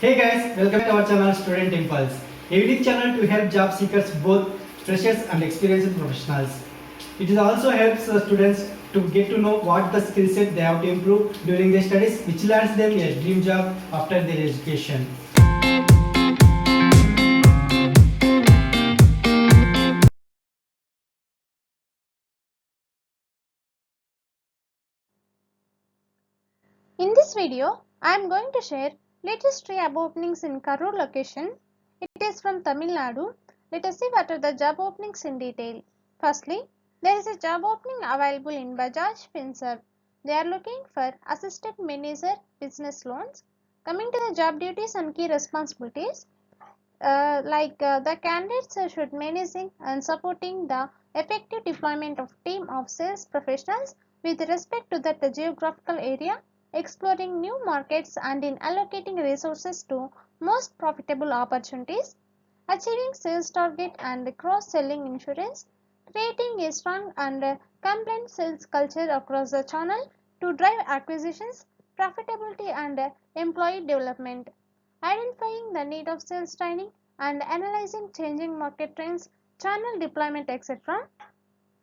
Hey guys, welcome to our channel Student Impulse, a unique channel to help job seekers, both freshers and experienced professionals. It also helps students to get to know what the skill set they have to improve during their studies, which lands them a dream job after their education. In this video, I am going to share latest job openings in Karur location. It is from Tamil Nadu. Let us see what are the job openings in detail. Firstly, there is a job opening available in Bajaj Finserv. They are looking for assistant manager business loans. Coming to the job duties and key responsibilities, the candidates should managing and supporting the effective deployment of team of sales professionals with respect to that geographical area, exploring new markets and in allocating resources to most profitable opportunities, achieving sales target and cross-selling insurance, creating a strong and compliant sales culture across the channel to drive acquisitions, profitability and employee development, identifying the need of sales training and analyzing changing market trends, channel deployment, etc.,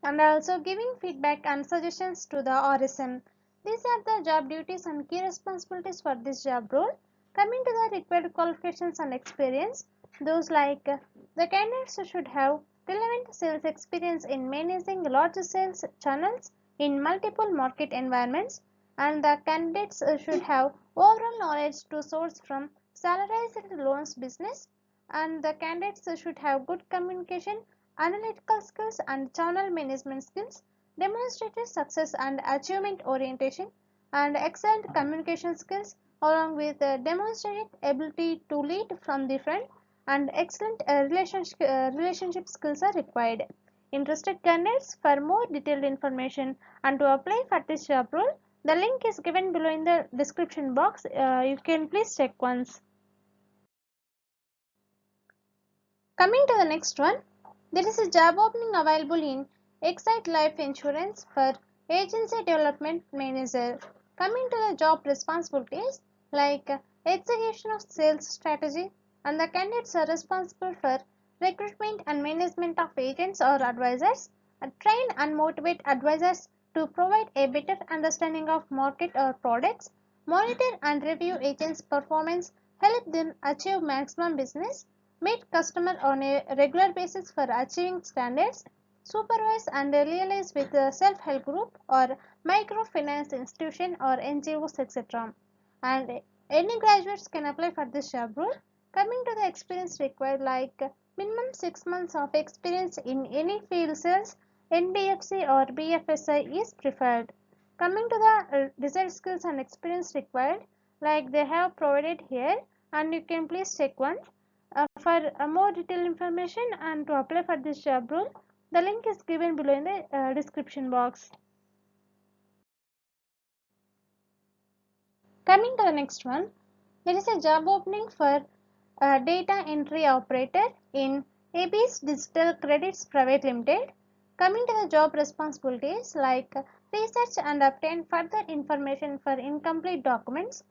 and also giving feedback and suggestions to the RSM. These are the job duties and key responsibilities for this job role. Coming to the required qualifications and experience, those like the candidates should have relevant sales experience in managing large sales channels in multiple market environments, and the candidates should have overall knowledge to source from salarized loans business, and the candidates should have good communication, analytical skills and channel management skills, demonstrated success and achievement orientation, and excellent communication skills along with demonstrated ability to lead from the front, and excellent relationship skills are required. Interested candidates, for more detailed information and to apply for this job role, the link is given below in the description box. You can please check once. Coming to the next one, there is a job opening available in Excite Life Insurance for Agency Development Manager. Coming to the job responsibilities like execution of sales strategy, and the candidates are responsible for recruitment and management of agents or advisors, train and motivate advisors to provide a better understanding of market or products, monitor and review agents' performance, help them achieve maximum business, meet customer on a regular basis for achieving standards, supervise and liaise with a self-help group or microfinance institution or NGOs, etc. And any graduates can apply for this job role. Coming to the experience required, like minimum 6 months of experience in any field sales, NBFC or BFSI is preferred. Coming to the desired skills and experience required, like they have provided here, and you can please check one. For more detailed information and to apply for this job role, the link is given below in the description box. Coming to the next one, there is a job opening for a data entry operator in ABS Digital Credits Private Limited. Coming to the job responsibilities, like research and obtain further information for incomplete documents,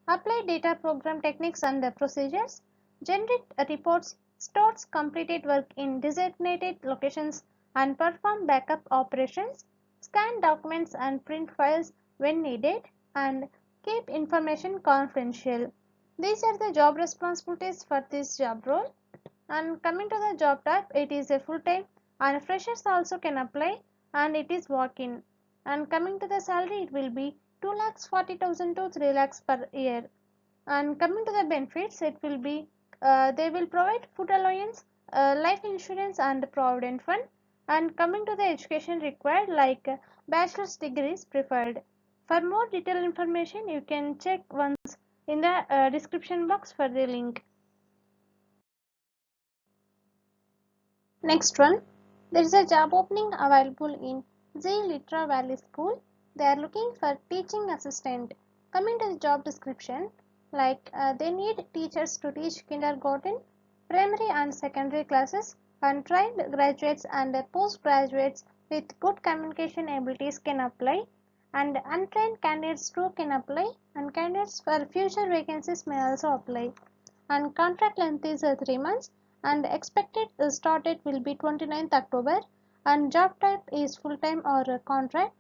apply data program techniques and procedures, generate reports, stores completed work in designated locations and perform backup operations, scan documents and print files when needed, and keep information confidential. These are the job responsibilities for this job role. And coming to the job type, it is a full time and freshers also can apply, and it is walk in. And coming to the salary, it will be 2,40,000 to 3 lakhs per year. And coming to the benefits, it will be they will provide food allowance, life insurance and provident fund. And coming to the education required, like bachelor's degree is preferred. For more detailed information, you can check once in the description box for the link. Next one, there is a job opening available in Z Litra Valley School. They are looking for teaching assistant. Coming to the job description, like they need teachers to teach kindergarten, primary and secondary classes, and trained graduates and postgraduates with good communication abilities can apply, and untrained candidates too can apply, and candidates for future vacancies may also apply. and contract length is 3 months, and expected start date will be 29th October, and job type is full time or contract,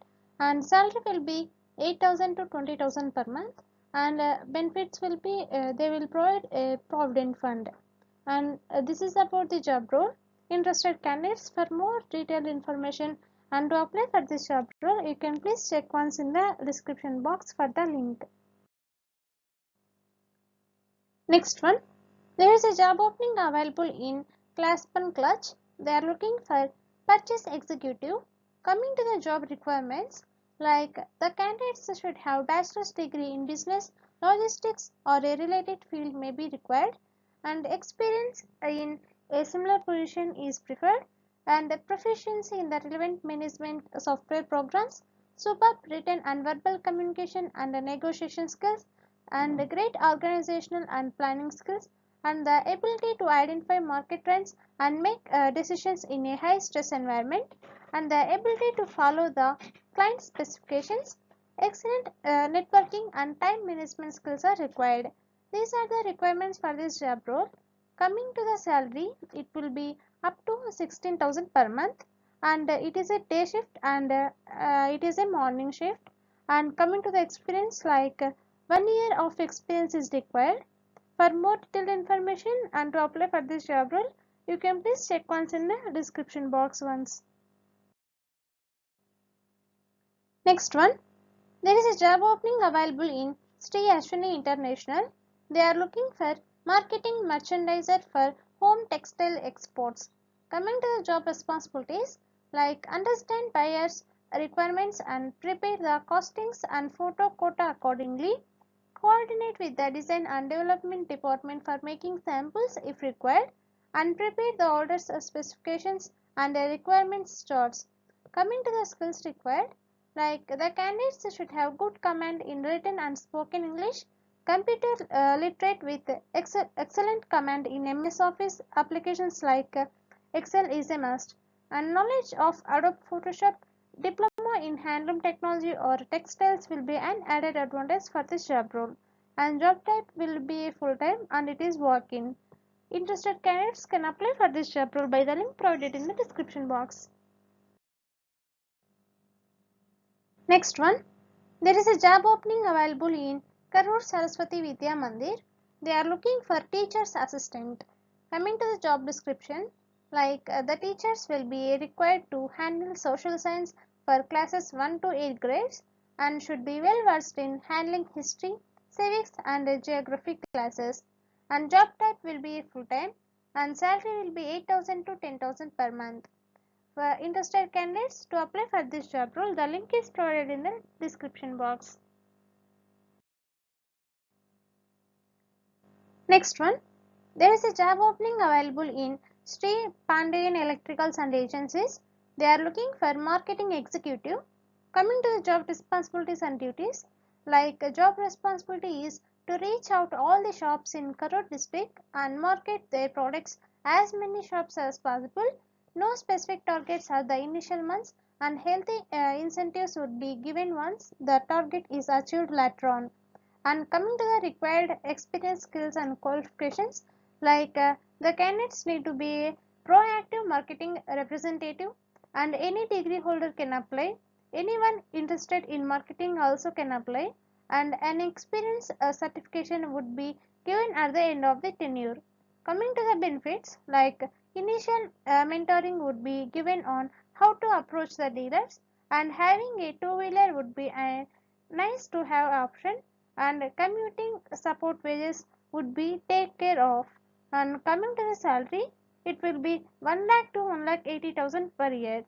and salary will be 8,000 to 20,000 per month, and benefits will be they will provide a provident fund. And this is about the job role. Interested candidates, for more detailed information and to apply for this job role, you can please check once in the description box for the link. Next one, there is a job opening available in Classpan Clutch. They are looking for purchase executive. Coming to the job requirements, like the candidates should have bachelor's degree in business, logistics or a related field may be required, and experience in a similar position is preferred, and proficiency in the relevant management software programs, superb written and verbal communication and negotiation skills, and great organizational and planning skills, and the ability to identify market trends and make decisions in a high stress environment, and the ability to follow the client specifications. Excellent networking and time management skills are required. These are the requirements for this job role. Coming to the salary, it will be up to 16,000 per month, and it is a day shift, and it is a morning shift. And coming to the experience, like 1 year of experience is required. For more detailed information and to apply for this job role, you can please check once in the description box once. Next one, there is a job opening available in Sri Ashwini International. They are looking for marketing merchandiser for home textile exports. Coming to the job responsibilities, like understand buyers' requirements and prepare the costings and photo quota accordingly. Coordinate with the design and development department for making samples if required, and prepare the orders specifications and the requirements charts. Coming to the skills required, like the candidates should have good command in written and spoken English, computer literate with excellent command in MS Office applications like Excel is a must, and knowledge of Adobe Photoshop, diploma in handloom technology or textiles will be an added advantage for this job role, and job type will be full time and it is walk-in. Interested candidates can apply for this job role by the link provided in the description box. Next one, there is a job opening available in Karur Saraswati Vidya Mandir. They are looking for teacher's assistant. Coming to the job description, like the teachers will be required to handle social science for classes 1 to 8 grades and should be well versed in handling history, civics and geography classes. And job type will be full time, and salary will be 8,000 to 10,000 per month. For interested candidates to apply for this job role, the link is provided in the description box. Next one, there is a job opening available in Sri Pandayan Electricals and Agencies. They are looking for marketing executive. Coming to the job responsibilities and duties, like job responsibility is to reach out all the shops in Karur district and market their products as many shops as possible. No specific targets are the initial months, and healthy incentives would be given once the target is achieved later on. And coming to the required experience, skills and qualifications, like the candidates need to be a proactive marketing representative, and any degree holder can apply. Anyone interested in marketing also can apply, and an experience certification would be given at the end of the tenure. Coming to the benefits, like initial mentoring would be given on how to approach the dealers, and having a two-wheeler would be a nice to have option, and commuting support wages would be take care of. And coming to the salary, it will be 1 lakh to 1,80,000 per year.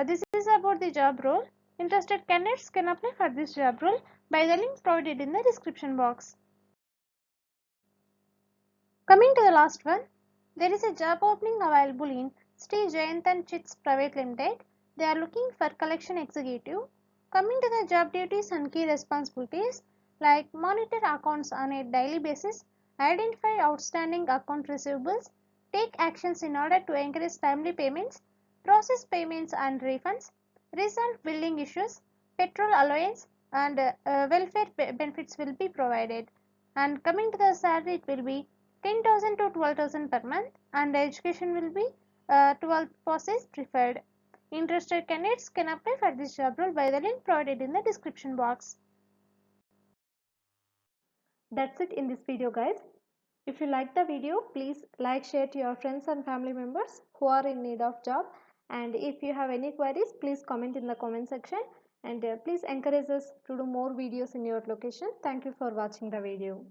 This is about the job role. Interested candidates can apply for this job role by the link provided in the description box. Coming to the last one, there is a job opening available in Sri Jayantan Chits Private Limited. They are looking for collection executive. Coming to the job duties and key responsibilities, like monitor accounts on a daily basis, identify outstanding account receivables, take actions in order to encourage timely payments, process payments and refunds, resolve billing issues, petrol allowance and welfare benefits will be provided. And coming to the salary, it will be 10,000 to 12,000 per month, and the education will be 12th pass is preferred. Interested candidates can apply for this job role by the link provided in the description box. That's it in this video, guys. If you like the video, please like, share to your friends and family members who are in need of job. And if you have any queries, please comment in the comment section. And please encourage us to do more videos in your location. Thank you for watching the video.